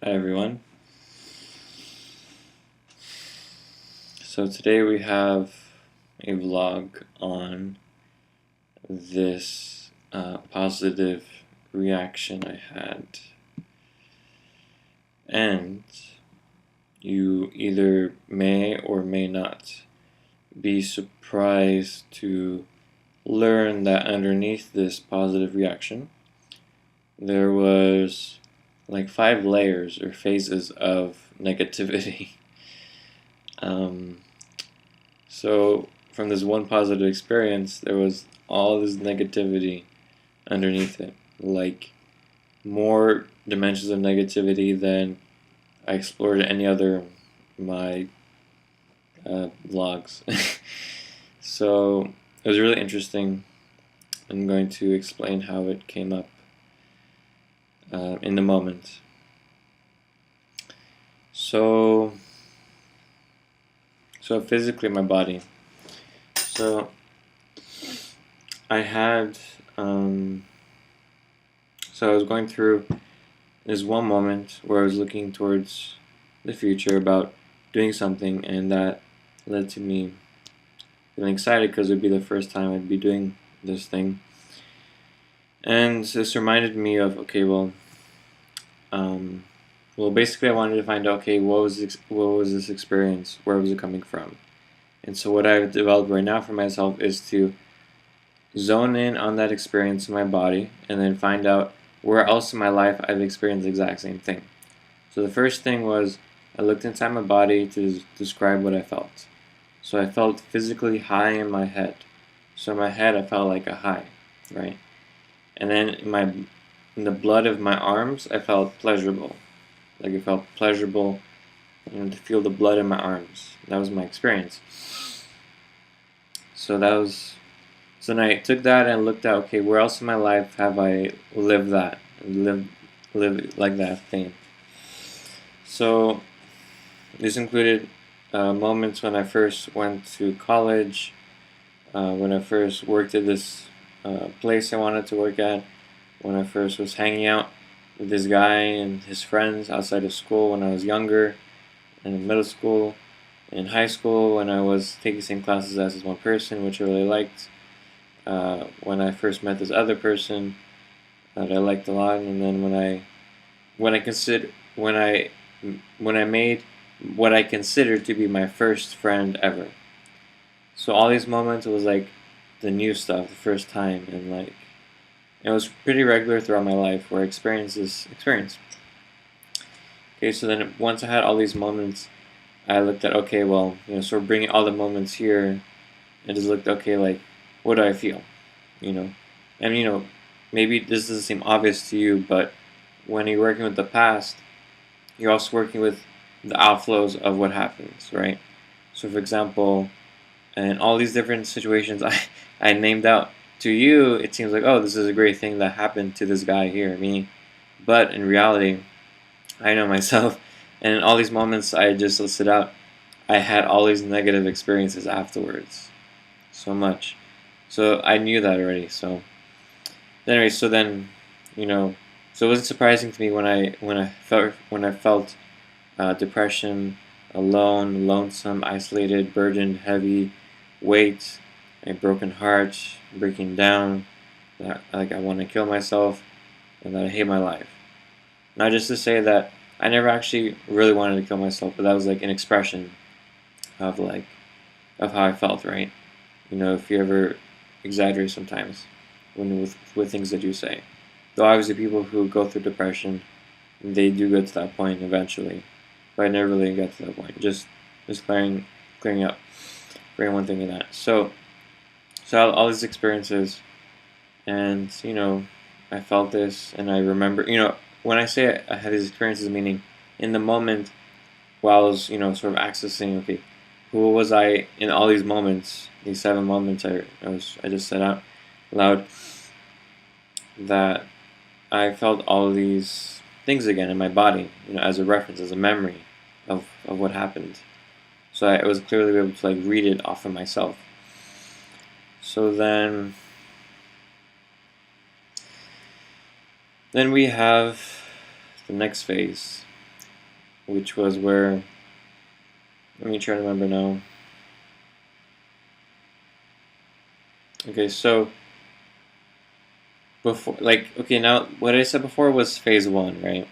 Hi everyone. So today we have a vlog on this positive reaction I had, and you either may or may not be surprised to learn that underneath this positive reaction there was like 5 layers or phases of negativity. So from this one positive experience, there was all this negativity underneath it, like more dimensions of negativity than I explored in any other my vlogs. So it was really interesting. I'm going to explain how it came up in the moment. So physically, my body. So I had, so I was going through this one moment where I was looking towards the future about doing something, and that led to me feeling excited because it would be the first time I'd be doing this thing. And this reminded me of, okay, well, basically I wanted to find out, okay, what was this experience? Where was it coming from? And so what I've developed right now for myself is to zone in on that experience in my body and then find out where else in my life I've experienced the exact same thing. So the first thing was I looked inside my body to describe what I felt. So I felt physically high in my head. So in my head I felt like a high, right? And then in the blood of my arms I felt pleasurable. Like it felt pleasurable, to feel the blood in my arms. That was my experience. So then I took that and looked at, okay, where else in my life have I lived that, live like that thing. So this included moments when I first went to college, when I first worked at this place I wanted to work at, when I first was hanging out with this guy and his friends outside of school when I was younger, in middle school, in high school when I was taking the same classes as this one person, which I really liked. When I first met this other person that I liked a lot, and then when I made what I considered to be my first friend ever. So all these moments, it was like the new stuff, the first time, and like it was pretty regular throughout my life where I experienced this experience. Okay, so then once I had all these moments, I looked at, okay, well, so we're bringing all the moments here, and just looked, okay, like, what do I feel, and maybe this doesn't seem obvious to you, but when you're working with the past, you're also working with the outflows of what happens, right? So for example, in all these different situations I named out, to you it seems like, oh, this is a great thing that happened to this guy here, me, but in reality, I know myself, and in all these moments I just listed out, I had all these negative experiences afterwards, so much. So I knew that already. So anyway, so it wasn't surprising to me when I felt depression, alone, lonesome, isolated, burdened, heavy, weight, a broken heart, breaking down, that like I want to kill myself, and that I hate my life. Not just to say that I never actually really wanted to kill myself, but that was like an expression of how I felt, right? If you ever exaggerate sometimes with things that you say. Though obviously people who go through depression, they do get to that point eventually, but I never really got to that point. Just clearing up, bringing one thing in that. So all these experiences, and I felt this, and I remember, when I say I had these experiences, meaning in the moment while I was, sort of accessing, okay, who was I in all these moments, these 7 moments I just said out loud, that I felt all these things again in my body, as a reference, as a memory of what happened. So I was clearly able to read it off of myself. So then we have the next phase, which was where, let me try to remember now. Okay, so before, like, okay, now what I said before was phase 1, right?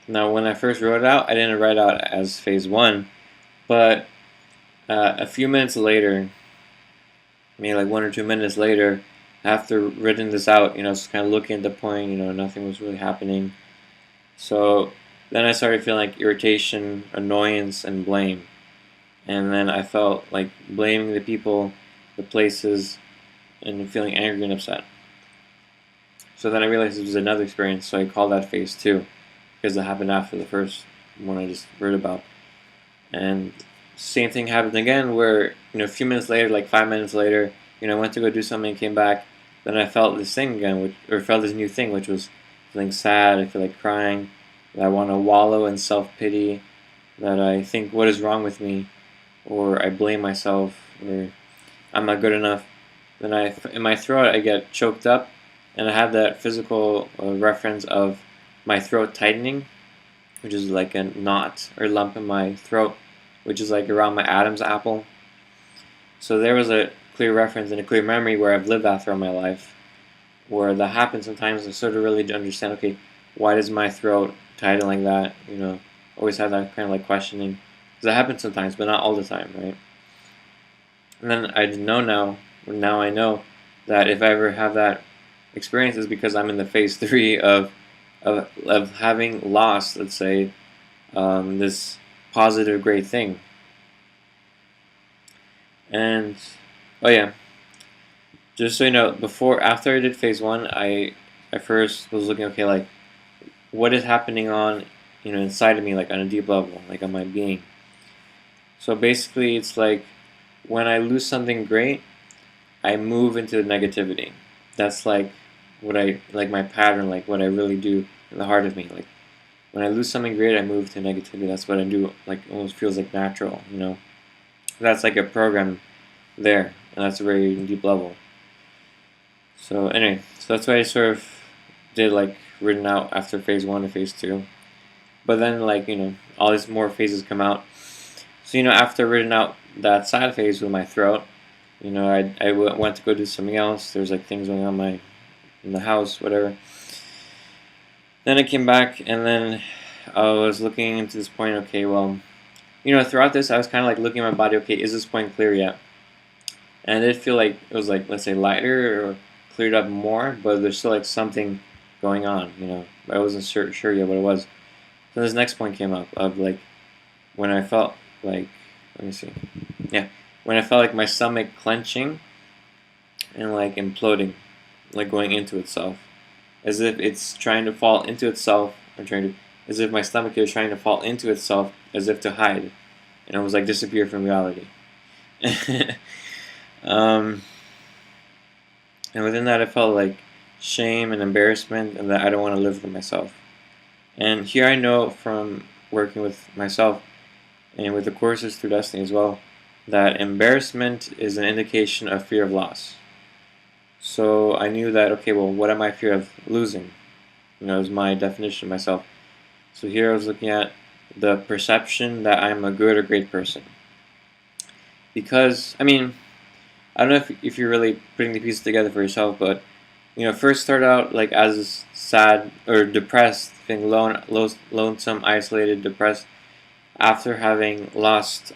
Now, when I first wrote it out, I didn't write out as phase 1, but a few minutes later, maybe like 1 or 2 minutes later, after written this out, just kind of looking at the point, nothing was really happening. So then I started feeling like irritation, annoyance, and blame. And then I felt like blaming the people, the places, and feeling angry and upset. So then I realized it was another experience, so I called that phase 2, because it happened after the first one I just wrote about. And same thing happened again, where a few minutes later, like 5 minutes later, I went to go do something, came back, then I felt this thing again, or felt this new thing, which was feeling sad. I feel like crying, that I want to wallow in self-pity, that I think what is wrong with me, or I blame myself, or I'm not good enough. Then in my throat, I get choked up, and I have that physical reference of my throat tightening, which is like a knot or lump in my throat, which is like around my Adam's apple. So there was a clear reference and a clear memory where I've lived that throughout my life, where that happens sometimes. I sort of really understand, okay, why does my throat tighten like that? Always have that kind of like questioning. Because that happens sometimes, but not all the time, right? And then I know now I know that if I ever have that experience, it's because I'm in the phase 3 of having lost, let's say, this positive, great thing. And oh yeah, just so you know, after I did phase 1, I first was looking, okay, like what is happening on inside of me, like on a deep level, like on my being. So basically, it's like when I lose something great, I move into negativity. That's like my pattern, like what I really do in the heart of me. Like when I lose something great, I move to negativity. That's what I do. Like almost feels like natural, That's like a program there, and that's a very deep level. So anyway, so that's why I sort of did like written out after phase 1 and phase 2. But then like all these more phases come out. So after written out that sad phase with my throat, I went to go do something else. There's like things going on in the house, whatever. Then I came back, and then I was looking into this point. Okay, well, throughout this, I was kind of like looking at my body. Okay, is this point clear yet? And I did feel like it was like, let's say, lighter or cleared up more, but there's still like something going on. I wasn't sure yet what it was. So this next point came up of like when I felt like, let me see, yeah, when I felt like my stomach clenching and like imploding, like going into itself, as if it's trying to fall into itself, as if my stomach is trying to fall into itself, as if to hide, and it was like disappear from reality. And within that, I felt like shame and embarrassment, and that I don't want to live with myself. And here I know from working with myself and with the courses through Destiny as well, that embarrassment is an indication of fear of loss. So I knew that, okay, well, what am I fear of losing? Is my definition of myself. So here I was looking at the perception that I'm a good or great person. Because, I mean, I don't know if you're really putting the pieces together for yourself, but, first start out like as sad or depressed, feeling lonesome, isolated, depressed, after having lost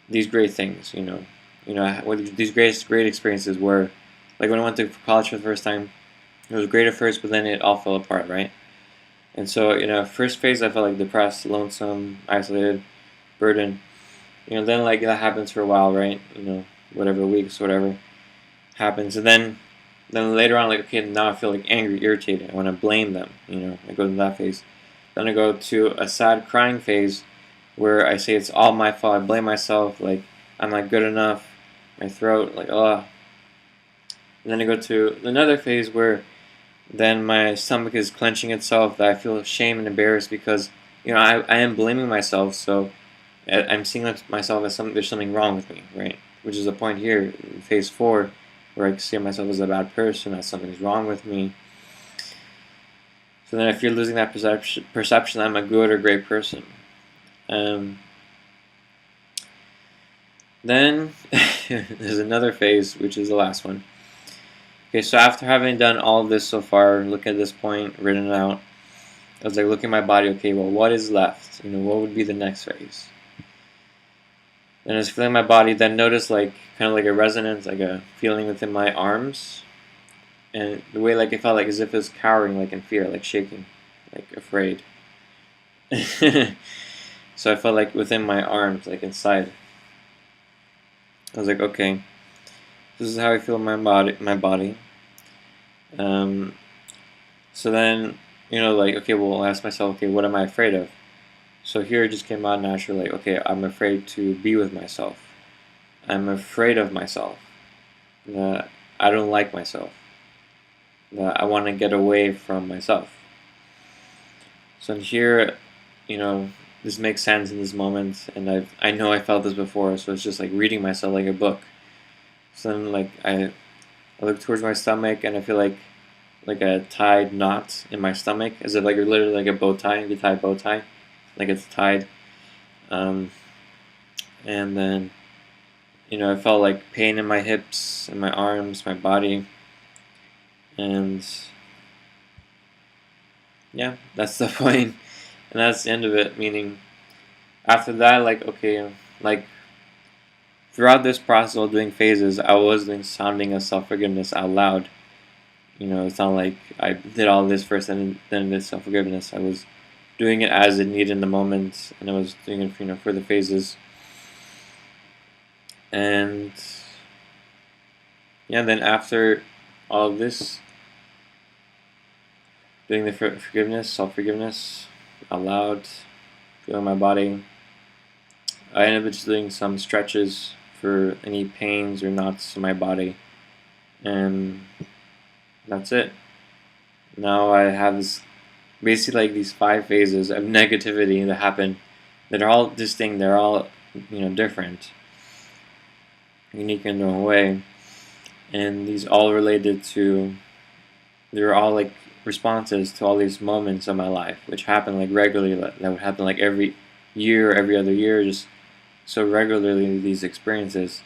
these great things, these great experiences were, like when I went to college for the first time, it was great at first, but then it all fell apart, right? And so, first phase I felt like depressed, lonesome, isolated, burdened. Then like that happens for a while, right? Whatever, weeks, whatever happens, and then later on, like, okay, now I feel like angry, irritated. I want to blame them. I go to that phase. Then I go to a sad crying phase where I say it's all my fault. I blame myself, like I'm not good enough. My throat, like ugh. And then I go to another phase where then my stomach is clenching itself. That I feel shame and embarrassed because I am blaming myself. So I'm seeing myself as there's something wrong with me, right? Which is a point here in phase 4 where I see myself as a bad person, that something's wrong with me. So then I fear losing that perception that I'm a good or great person. Then there's another phase, which is the last one. Okay, so after having done all of this so far, look at this point, written it out, I was like looking at my body, okay, well, what is left? What would be the next phase? And I was feeling my body, then notice like kind of like a resonance, like a feeling within my arms. And the way like it felt like as if it was cowering, like in fear, like shaking, like afraid. So I felt like within my arms, like inside. I was like, okay, this is how I feel in my body. So then, like, okay, well, I'll ask myself, okay, what am I afraid of? So here it just came out naturally, like, okay, I'm afraid to be with myself. I'm afraid of myself. That I don't like myself. That I want to get away from myself. So in here, this makes sense in this moment, and I know I felt this before, so it's just like reading myself like a book. So then, like, I look towards my stomach, and I feel like a tied knot in my stomach, as if like you're literally like a bow tie. You tie a bow tie, like it's tied. And then, I felt like pain in my hips, in my arms, my body, and yeah, that's the point. And that's the end of it, meaning after that, like, okay, like throughout this process of doing phases, I was doing sounding of self-forgiveness out loud. It's not like I did all this first and then did self-forgiveness. I was doing it as it needed in the moment, and I was doing it, for the phases. And yeah, then after all of this, doing the forgiveness, self-forgiveness out loud, feeling my body, I ended up just doing some stretches for any pains or knots in my body, and that's it. Now I have this, basically like these 5 phases of negativity that happen, that are all distinct, they're all different, unique in their own way, and these all related to, they're all like responses to all these moments of my life, which happen like regularly, that would happen like every year, every other year, just so regularly, these experiences.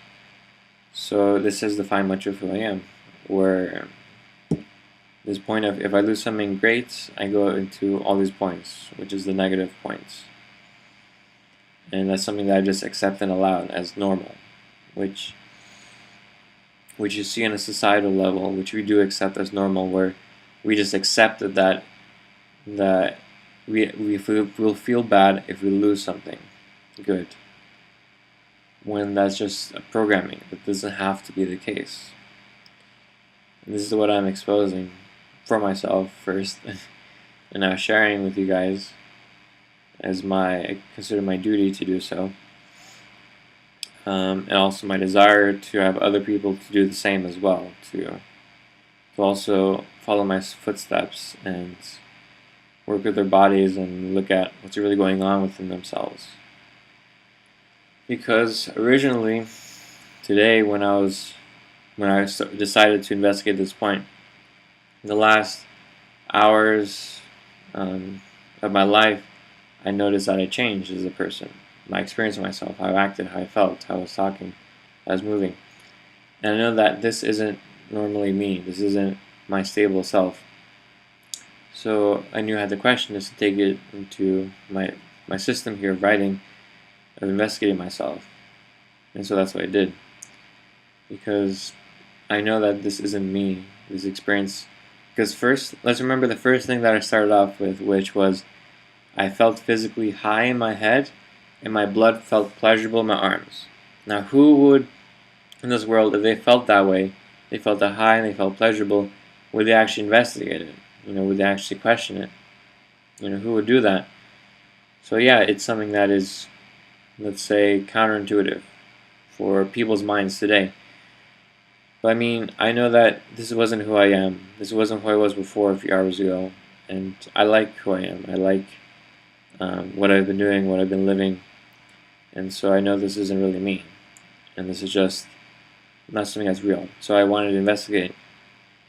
So this has defined much of who I am, where this point of, if I lose something great, I go into all these points, which is the negative points. And that's something that I just accept and allow as normal, which you see on a societal level, which we do accept as normal, where we just accept that we'll feel bad if we lose something good, when that's just programming. That doesn't have to be the case. And this is what I'm exposing for myself first, and now sharing with you guys as I consider my duty to do so, and also my desire to have other people to do the same as well, to also follow my footsteps and work with their bodies and look at what's really going on within themselves. Because originally, today, when I decided to investigate this point, the last hours of my life, I noticed that I changed as a person. My experience of myself, how I acted, how I felt, how I was talking, how I was moving. And I know that this isn't normally me. This isn't my stable self. So I knew I had the question is to take it into my system here of writing, of investigating myself. And so that's what I did. Because I know that this isn't me, this experience. Because first, let's remember the first thing that I started off with, which was I felt physically high in my head, and my blood felt pleasurable in my arms. Now, who would, in this world, if they felt that way, they felt that high and they felt pleasurable, would they actually investigate it? Would they actually question it? Who would do that? So yeah, it's something that is, let's say, counterintuitive for people's minds today. But I mean, I know that this wasn't who I am. This wasn't who I was before a few hours ago. And I like who I am. I like what I've been doing, what I've been living. And so I know this isn't really me. And this is just not something that's real. So I wanted to investigate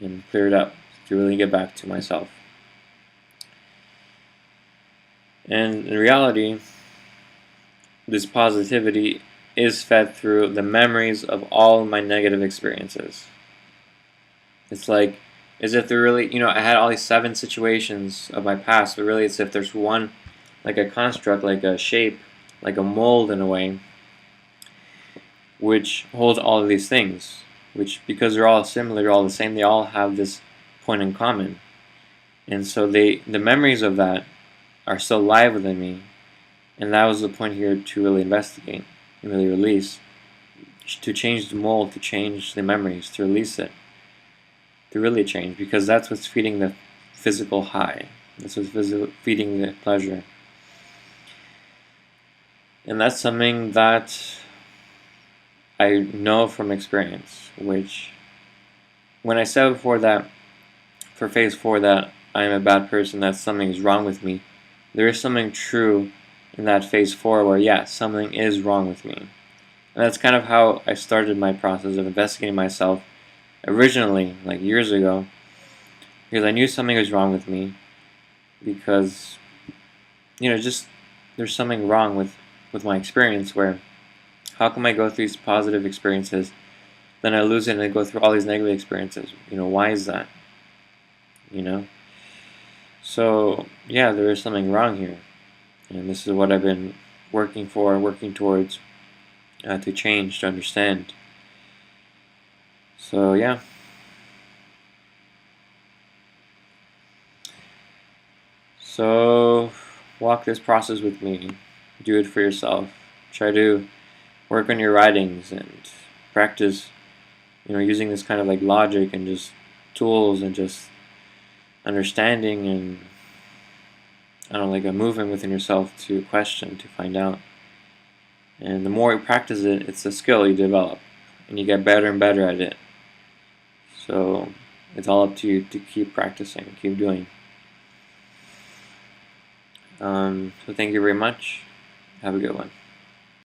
and clear it up to really get back to myself. And in reality, this positivity is fed through the memories of all my negative experiences. It's like, as if there really, I had all these 7 situations of my past, but really it's if there's one, like a construct, like a shape, like a mold in a way, which holds all of these things, which, because they're all similar, they're all the same, they all have this point in common. And so the memories of that are still alive within me, and that was the point here to really investigate and really release, to change the mold, to change the memories, to release it, to really change, because that's what's feeding the physical high, that's what's feeding the pleasure. And that's something that I know from experience, which, when I said before that, for phase 4, that I am a bad person, that something is wrong with me, there is something true in that phase 4 where, yeah, something is wrong with me. And that's kind of how I started my process of investigating myself originally, like years ago, because I knew something was wrong with me, because, just there's something wrong with my experience, where how come I go through these positive experiences, then I lose it and I go through all these negative experiences? Why is that? So, yeah, there is something wrong here. And this is what I've been working towards, to change, to understand. So, yeah. So, walk this process with me. Do it for yourself. Try to work on your writings and practice, using this kind of like logic and just tools and just understanding and, like a movement within yourself to question, to find out. And the more you practice it, it's a skill you develop, and you get better and better at it. So it's all up to you to keep practicing, keep doing. So thank you very much. Have a good one.